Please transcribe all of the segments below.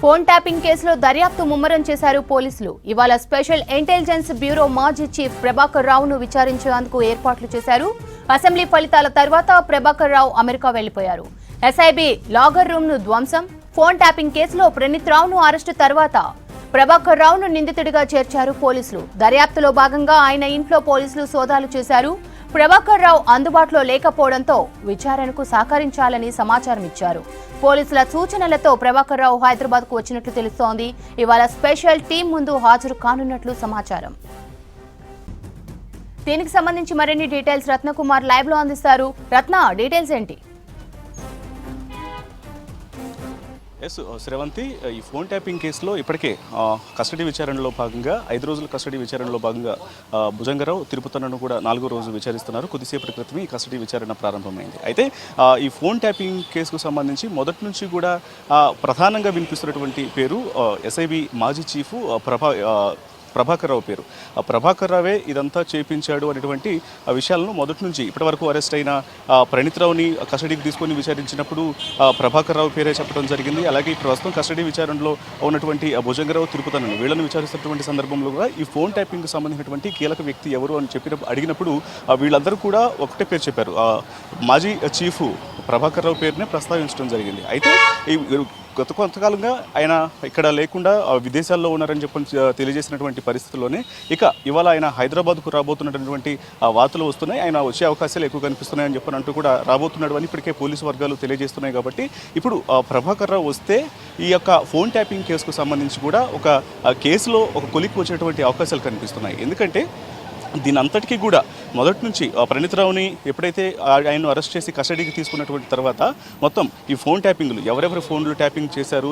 Phone tapping కేసులో దర్యాప్తు ముమ్మరం చేశారు పోలీసులు. ఇవాళ స్పెషల్ ఇంటెలిజెన్స్ బ్యూరో మాజీ చీఫ్ ప్రభాకర్ రావును విచారించేందుకు ఏర్పాట్లు చేశారు. అసెంబ్లీ ఫలితాల తర్వాత ప్రభాకర్ రావు అమెరికా వెళ్లిపోయారు. ఎస్ఐబి లాగర్ రూమ్ ను ధ్వంసం, ఫోన్ ట్యాపింగ్ కేసులో ప్రణీత్ రావును అరెస్టు తర్వాత ప్రభాకర్ రావును నిందితుడిగా చేర్చారు పోలీసులు. దర్యాప్తులో భాగంగా ఆయన ఇంట్లో పోలీసులు సోదాలు చేశారు. ప్రభాకర్ రావు అందుబాటులో లేకపోవడంతో విచారణకు సహకరించాలని సమాచారం ఇచ్చారు. పోలీసుల సూచనలతో ప్రభాకర్ రావు హైదరాబాద్ కు వచ్చినట్లు తెలుస్తోంది. ఇవాళ స్పెషల్ టీం ముందు హాజరు కానున్నట్లు సమాచారం. దీనికి సంబంధించి మరిన్ని డీటెయిల్స్ రత్నకుమార్ లైవ్ లో అందిస్తారు. రత్న, డీటెయిల్స్ ఏంటి? శ్రవంతి, ఈ ఫోన్ ట్యాపింగ్ కేసులో ఇప్పటికే కస్టడీ విచారణలో భాగంగా 5 రోజుల కస్టడీ విచారణలో భాగంగా భుజంగరావు తిరుపతిను కూడా 4వ రోజు విచారిస్తున్నారు. కొద్దిసేపటి క్రితమే ఈ కస్టడీ విచారణ ప్రారంభమైంది. అయితే ఈ ఫోన్ ట్యాపింగ్ కేసుకు సంబంధించి మొదటి నుంచి కూడా ప్రధానంగా వినిపిస్తున్నటువంటి పేరు ఎస్ఐబి మాజీ చీఫ్ ప్రభాకర్ రావు పేరు. ప్రభాకర్ రావే ఇదంతా చేపించాడు అనేటువంటి విషయాలను మొదటి నుంచి ఇప్పటి వరకు అరెస్ట్ అయిన ప్రణీత్ రావుని కస్టడీకి తీసుకొని విచారించినప్పుడు ప్రభాకర్ రావు పేరే చెప్పడం జరిగింది. అలాగే ప్రస్తుతం కస్టడీ విచారణలో ఉన్నటువంటి భుజంగరావు తిరుపతిని వీళ్ళని విచారిస్తున్నటువంటి సందర్భంలో కూడా ఈ ఫోన్ ట్యాపింగ్కి సంబంధించినటువంటి కీలక వ్యక్తి ఎవరు అని అడిగినప్పుడు వీళ్ళందరూ కూడా ఒకటే పేరు చెప్పారు, మాజీ చీఫ్ ప్రభాకర్ రావు పేరునే ప్రస్తావించడం జరిగింది. అయితే ఈ కొంతకాలంగా ఆయన ఇక్కడ లేకుండా విదేశాల్లో ఉన్నారని చెప్పి తెలియజేసినటువంటి పరిస్థితుల్లోనే ఇవాళ ఆయన హైదరాబాద్కు రాబోతున్నటువంటి వార్తలు వస్తున్నాయి. ఆయన వచ్చే అవకాశాలు ఎక్కువ కనిపిస్తున్నాయని చెప్పినట్టు కూడా రాబోతున్నాడు అని ఇప్పటికే పోలీసు వర్గాలు తెలియజేస్తున్నాయి. కాబట్టి ఇప్పుడు ప్రభాకర్ రావు వస్తే ఈ యొక్క ఫోన్ ట్యాపింగ్ కేసుకు సంబంధించి కూడా ఒక కేసులో ఒక కొలిక్కి వచ్చేటువంటి అవకాశాలు కనిపిస్తున్నాయి. ఎందుకంటే దీని అంతటికీ కూడా మొదటి నుంచి ప్రణీత్ రావుని ఎప్పుడైతే ఆయన్ను అరెస్ట్ చేసి కస్టడీకి తీసుకున్నటువంటి తర్వాత మొత్తం ఈ ఫోన్ ట్యాపింగ్లు ఎవరెవరు ఫోన్లు ట్యాపింగ్ చేశారు,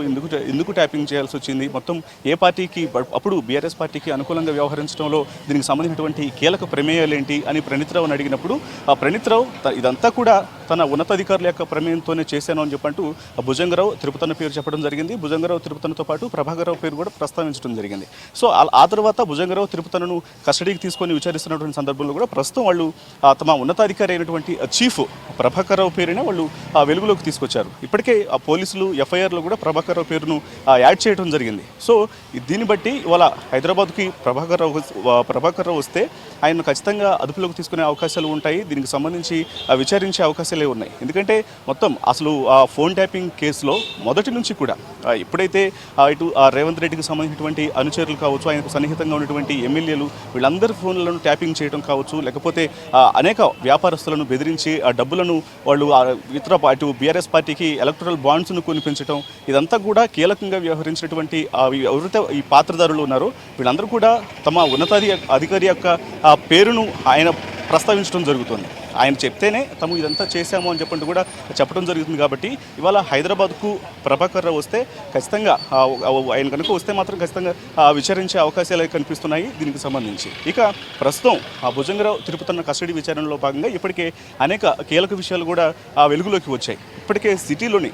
ఎందుకు ట్యాపింగ్ చేయాల్సి వచ్చింది, మొత్తం ఏ పార్టీకి అప్పుడు బీఆర్ఎస్ పార్టీకి అనుకూలంగా వ్యవహరించడంలో దీనికి సంబంధించినటువంటి కీలక ప్రమేయాలు ఏంటి అని ప్రణీత్ రావుని అడిగినప్పుడు ప్రణీత్ రావు ఇదంతా కూడా తన ఉన్నతాధికారుల యొక్క ప్రమేయంతోనే చేశాను అని చెప్పంటూ భుజంగరావు తిరుపతన్న పేరు చెప్పడం జరిగింది. భుజంగరావు తిరుపతన్నతో పాటు ప్రభాకర్ రావు పేరు కూడా ప్రస్తావించడం జరిగింది. సో ఆ తర్వాత భుజంగరావు తిరుపతన్నను కస్టడీకి తీసుకొని విచారిస్తున్నటువంటి సందర్భంలో కూడా ప్రస్తుతం వాళ్ళు తమ ఉన్నతాధికారి అయినటువంటి చీఫ్ ప్రభాకర్ రావు పేరునే వాళ్ళు వెలుగులోకి తీసుకొచ్చారు. ఇప్పటికే ఆ పోలీసులు ఎఫ్ఐఆర్లో కూడా ప్రభాకర్ రావు పేరును యాడ్ చేయడం జరిగింది. సో దీన్ని బట్టి ఇవాళ హైదరాబాద్కి ప్రభాకర్ రావు వస్తే ఆయన్ను ఖచ్చితంగా అదుపులోకి తీసుకునే అవకాశాలు ఉంటాయి. దీనికి సంబంధించి విచారించే అవకాశాలే ఉన్నాయి. ఎందుకంటే మొత్తం అసలు ఆ ఫోన్ ట్యాపింగ్ కేసులో మొదటి నుంచి కూడా ఎప్పుడైతే ఇటు రేవంత్ రెడ్డికి సంబంధించినటువంటి అనుచరులు కావచ్చు, ఆయనకు సన్నిహితంగా ఉన్నటువంటి ఎమ్మెల్యేలు వీళ్ళందరి ఫోన్లను ట్యాపింగ్ చేయడం కావచ్చు, లేకపోతే అనేక వ్యాపారస్తులను బెదిరించి ఆ డబ్బులను వాళ్ళు ఇటు బీఆర్ఎస్ పార్టీకి ఎలక్టరల్ బాండ్స్ను కొనిపించడం, ఇదంతా కూడా కీలకంగా వ్యవహరించినటువంటి ఎవరైతే ఈ పాత్రధారులు ఉన్నారో వీళ్ళందరూ కూడా తమ అధికారి యొక్క పేరును ఆయన ప్రస్తావించడం జరుగుతుంది. ఆయన చెప్తేనే తాము ఇదంతా చేశాము అని చెప్పంటూ కూడా చెప్పడం జరుగుతుంది. కాబట్టి ఇవాళ హైదరాబాద్కు ప్రభాకర్ రావు వస్తే ఖచ్చితంగా ఆయన కనుక వస్తే మాత్రం ఖచ్చితంగా విచారించే అవకాశాలు కనిపిస్తున్నాయి దీనికి సంబంధించి. ప్రస్తుతం భుజంగరావు తిరుపతన్న కస్టడీ విచారణలో భాగంగా ఇప్పటికే అనేక కీలక విషయాలు కూడా వెలుగులోకి వచ్చాయి. ఇప్పటికే సిటీలోని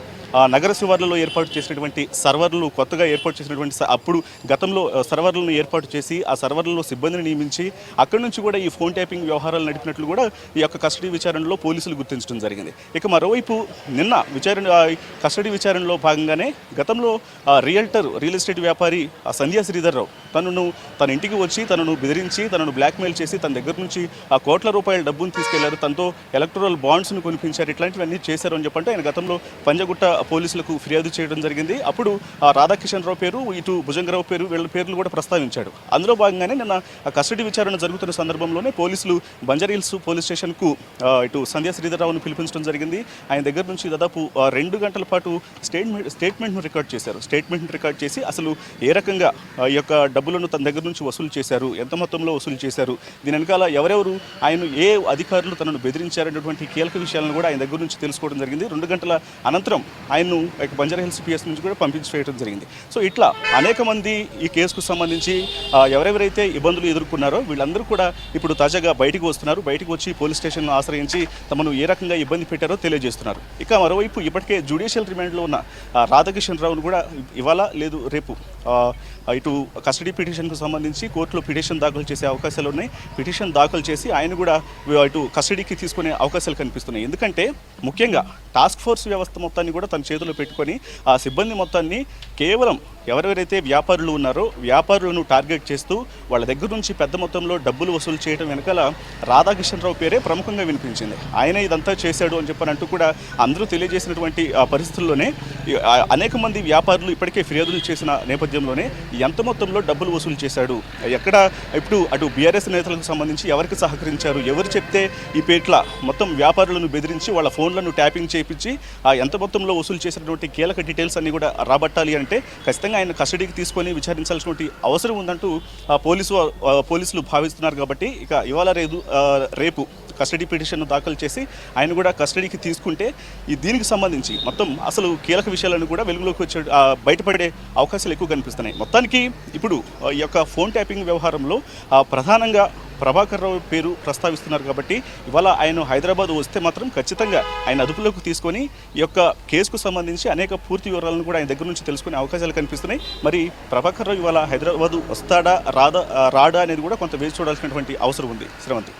నగర శివార్లలో ఏర్పాటు చేసినటువంటి సర్వర్లు, కొత్తగా ఏర్పాటు చేసినటువంటి అప్పుడు గతంలో సర్వర్లను ఏర్పాటు చేసి ఆ సర్వర్లలో సిబ్బందిని నియమించి అక్కడి నుంచి కూడా ఈ ఫోన్ ట్యాపింగ్ వ్యవహారాలు నడిపినట్లు కూడా ఈ యొక్క కస్టడీ విచారణలో పోలీసులు గుర్తించడం జరిగింది. మరోవైపు నిన్న కస్టడీ విచారణలో భాగంగానే గతంలో రియల్ ఎస్టేట్ వ్యాపారి సంధ్యా శ్రీధర్ రావు తన ఇంటికి వచ్చి తనను బెదిరించి తనను బ్లాక్మెయిల్ చేసి తన దగ్గర నుంచి కోట్ల రూపాయల డబ్బును తీసుకెళ్లారు, తనతో ఎలక్టరల్ బాండ్స్ను కొనిపించారు, ఇట్లాంటివన్నీ చేశారు అని చెప్పంటే ఆయన గతంలో పంజగుట్ట పోలీసులకు ఫిర్యాదు చేయడం జరిగింది. అప్పుడు రాధాకిషన్ రావు పేరు, ఇటు భుజంగరావు పేరు, వీళ్ళ పేర్లు కూడా ప్రస్తావించాడు. అందులో భాగంగానే నిన్న కస్టడీ విచారణ జరుగుతున్న సందర్భంలోనే పోలీసులు బంజారీహిల్స్ పోలీస్ స్టేషన్కు ఇటు సంధ్యా శ్రీధర్రావును పిలిపించడం జరిగింది. ఆయన దగ్గర నుంచి దాదాపు 2 గంటల పాటు స్టేట్మెంట్ను రికార్డ్ చేశారు. స్టేట్మెంట్ను రికార్డ్ చేసి అసలు ఏ రకంగా ఈ యొక్క డబ్బులను తన దగ్గర నుంచి వసూలు చేశారు, ఎంత మొత్తంలో వసూలు చేశారు, దీని వెనకాల ఎవరెవరు ఆయన ఏ అధికారులు తనను బెదిరించారనేటువంటి కీలక విషయాలను కూడా ఆయన దగ్గర నుంచి తెలుసుకోవడం జరిగింది. 2 గంటల అనంతరం ఆయన్ను బంజారాహిల్స్ పిఎస్ నుంచి కూడా పంపించేయడం జరిగింది. సో ఇట్లా అనేక మంది ఈ కేసుకు సంబంధించి ఎవరెవరైతే ఇబ్బందులు ఎదుర్కొన్నారో వీళ్ళందరూ కూడా ఇప్పుడు తాజాగా బయటికి వస్తున్నారు. బయటకు వచ్చి పోలీస్ స్టేషన్ను ఆశ్రయించి తమను ఏ రకంగా ఇబ్బంది పెట్టారో తెలియజేస్తున్నారు. మరోవైపు ఇప్పటికే జ్యుడిషియల్ రిమాండ్లో ఉన్న రాధాకిషన్ రావును కూడా ఇవాళ లేదు రేపు ఇటు కస్టడీ పిటిషన్కు సంబంధించి కోర్టులో పిటిషన్ దాఖలు చేసే అవకాశాలు ఉన్నాయి. పిటిషన్ దాఖలు చేసి ఆయన కూడా ఇటు కస్టడీకి తీసుకునే అవకాశాలు కనిపిస్తున్నాయి. ఎందుకంటే ముఖ్యంగా టాస్క్ ఫోర్స్ వ్యవస్థ మొత్తాన్ని కూడా తన చేతిలో పెట్టుకొని ఆ సిబ్బంది మొత్తాన్ని కేవలం ఎవరెవరైతే వ్యాపారులు ఉన్నారో వ్యాపారులను టార్గెట్ చేస్తూ వాళ్ళ దగ్గర నుంచి పెద్ద మొత్తంలో డబ్బులు వసూలు చేయడం వెనకాల రాధాకృష్ణరావు పేరే ప్రముఖంగా వినిపించింది. ఆయన ఇదంతా చేశాడు అని చెప్పనంటూ కూడా అందరూ తెలియజేసినటువంటి పరిస్థితుల్లోనే అనేక మంది వ్యాపారులు ఇప్పటికే ఫిర్యాదులు చేసిన నేపథ్యంలోనే ఎంత మొత్తంలో డబ్బులు వసూలు చేశాడు, ఎక్కడ ఇప్పుడు అటు బీఆర్ఎస్ నేతలకు సంబంధించి ఎవరికి సహకరించారు, ఎవరు చెప్తే ఈ పేట్ల మొత్తం వ్యాపారులను బెదిరించి వాళ్ళ ఫోన్లను ట్యాపింగ్ చేయించి ఎంత మొత్తంలో వసూలు చేసినటువంటి కీలక డీటెయిల్స్ అన్ని కూడా రాబట్టాలి అంటే ఖచ్చితంగా ఆయన కస్టడీకి తీసుకొని విచారించాల్సినటువంటి అవసరం ఉందంటూ పోలీసులు భావిస్తున్నారు. కాబట్టి ఇక ఇవాళ రేపు కస్టడీ పిటిషన్ను దాఖలు చేసి ఆయన కూడా కస్టడీకి తీసుకుంటే దీనికి సంబంధించి మొత్తం అసలు కీలక విషయాలను కూడా వెలుగులోకి వచ్చే బయటపడే అవకాశాలు ఎక్కువ కనిపిస్తున్నాయి. మొత్తానికి ఇప్పుడు ఈ యొక్క ఫోన్ ట్యాపింగ్ వ్యవహారంలో ప్రధానంగా ప్రభాకర్ రావు పేరు ప్రస్తావిస్తున్నారు. కాబట్టి ఇవాళ ఆయన హైదరాబాద్ వస్తే మాత్రం ఖచ్చితంగా ఆయన అదుపులోకి తీసుకొని ఈ యొక్క కేసుకు సంబంధించి అనేక పూర్తి వివరాలను కూడా ఆయన దగ్గర నుంచి తెలుసుకునే అవకాశాలు కనిపిస్తున్నాయి. మరి ప్రభాకర్ రావు ఇవాళ హైదరాబాద్ వస్తాడా రాడా అనేది కూడా కొంత వేచి చూడాల్సినటువంటి అవసరం ఉంది. శ్రవంతి.